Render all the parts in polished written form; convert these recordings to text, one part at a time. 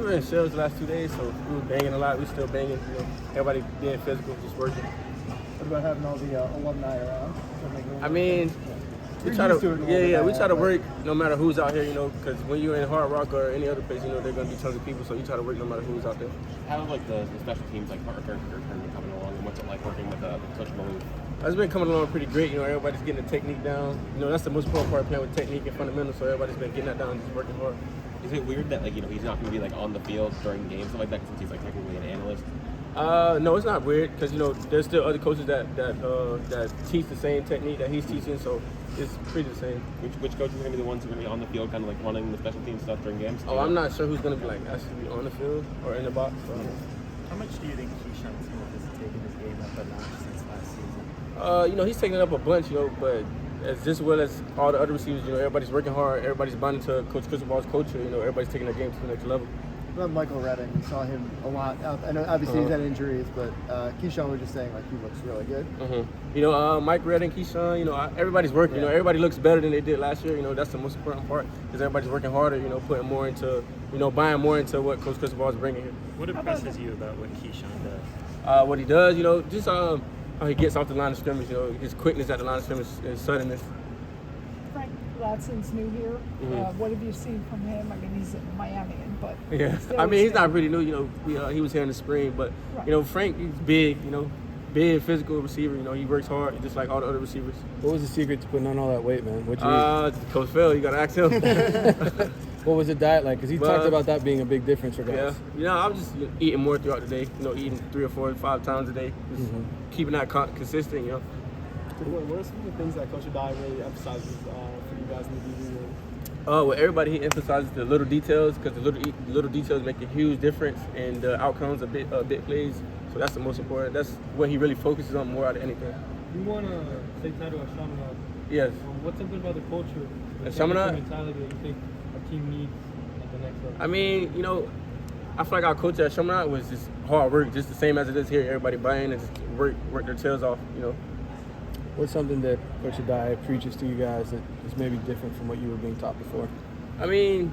we were in sales the last 2 days, so we were banging a lot. We still banging, everybody being physical, just working. What about having all the alumni around? I mean, we try to work no matter who's out here, because when you're in Hard Rock or any other place, they're going to be tons of people, so you try to work no matter who's out there. How like the special teams like Parker tournament coming along, and what's it like working with Coach Malou? It's been coming along pretty great. Everybody's getting the technique down. That's the most important part, playing with technique and fundamentals. So everybody's been getting that down, just working hard. Is it weird that he's not going to be like on the field during games stuff like that since he's like technically an analyst? No, it's not weird because there's still other coaches that teach the same technique that he's teaching. So it's pretty the same. Which coaches are going to be the ones who are going to be on the field, kind of like running the special team stuff during games? Oh, I'm not sure who's going to be actually on the field or in the box. So. How much do you think Keyshawn Smith has taken his game up a notch since last season? He's taking it up a bunch, but as just well as all the other receivers, everybody's working hard. Everybody's bonding to Coach Cristobal's culture. Everybody's taking their game to the next level. What about Michael Redding? We saw him a lot. I know obviously he's had injuries, but Keyshawn was just saying he looks really good. Mm-hmm. Mike Redding, Keyshawn, everybody's working. Everybody looks better than they did last year. That's the most important part because everybody's working harder. Putting more into, buying more into what Coach Cristobal is bringing here. What impresses you about what Keyshawn does? What he does, just how he gets off the line of scrimmage. His quickness at the line of scrimmage and suddenness. Frank Ladson's new here. What have you seen from him? I mean, he's in Miami, but he's not pretty new. He was here in the spring, but Frank, he's big. Big physical receiver. He works hard, just like all the other receivers. What was the secret to putting on all that weight, man? What you Coach Phil, you gotta ask him. What was the diet like? Because he talked about that being a big difference for guys. Yeah, I'm just eating more throughout the day. Eating 3 or 4 or 5 times a day. Just keeping that consistent. What are some of the things that Coach Adai really emphasizes for you guys in the DB room? Well, everybody he emphasizes the little details because the little details make a huge difference in the outcomes of big plays. So that's the most important. That's what he really focuses on more out of anything. You won a state title at Chaminade. Yes. What's something about the culture? At Chaminade? Mentality that you think our team needs at the next level? I mean, I feel like our culture at Chaminade was just hard work, just the same as it is here. Everybody buying and just work their tails off. What's something that Coach Adai preaches to you guys that is maybe different from what you were being taught before? I mean,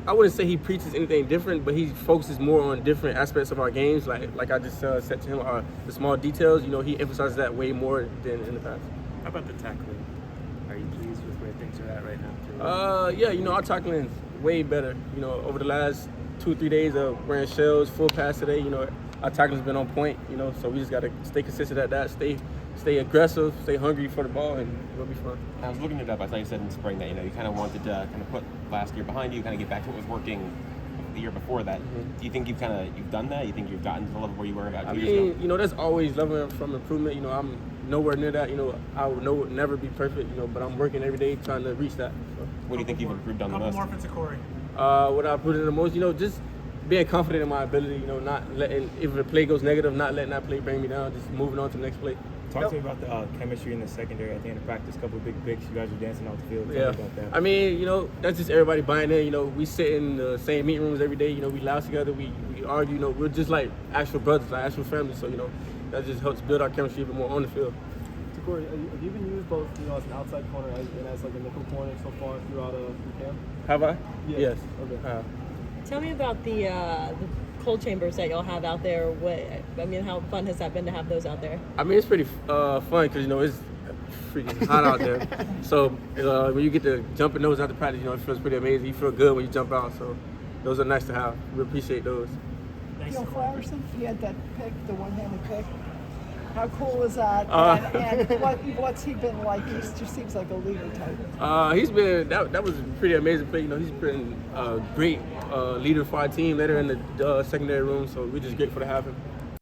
I wouldn't say he preaches anything different, but he focuses more on different aspects of our games. Like I just said to him, the small details. He emphasizes that way more than in the past. How about the tackling? Are you pleased with where things are at right now? Our tackling's way better. Over the last 2 or 3 days of wearing shells, full pass today. Our tackling's been on point. So we just gotta stay consistent at that. Stay aggressive, stay hungry for the ball, and it'll be fun. I was looking it up. I thought you said in spring that you kind of wanted to kind of put last year behind you, kind of get back to what was working the year before that. Do you think you've done that? You think you've gotten to the level where you were about 2 years ago? There's always level from improvement. I'm nowhere near that. I would never be perfect. But I'm working every day trying to reach that. So. What do you think you've improved on the most? Couple more for Corey. What I put in the most, just being confident in my ability. Not letting, if a play goes negative, not letting that play bring me down. Just moving on to the next play. Talk to me about the chemistry in the secondary at the end of practice. A couple of big picks. You guys were dancing off the field. Tell me about that. I mean, that's just everybody buying in. We sit in the same meeting rooms every day. We laugh together. We argue. We're just like actual brothers, like actual family. So, that just helps build our chemistry even more on the field. So, Corey, have you been used both, as an outside corner and as like a nickel corner so far throughout the camp? Have I? Yeah. Yes. Okay. Tell me about the cold chambers that y'all have out there. How fun has that been to have those out there? I mean, it's pretty fun because it's freaking hot out there. So when you get to jumping those out the practice, it feels pretty amazing. You feel good when you jump out. So those are nice to have. We appreciate those. Gil Flowerson, he had that pick, the one-handed pick. How cool is that? And what's he been like? He just seems like a leader type. He's been that was a pretty amazing play. He's been a great leader for our team later in the secondary room. So we're just grateful to have him.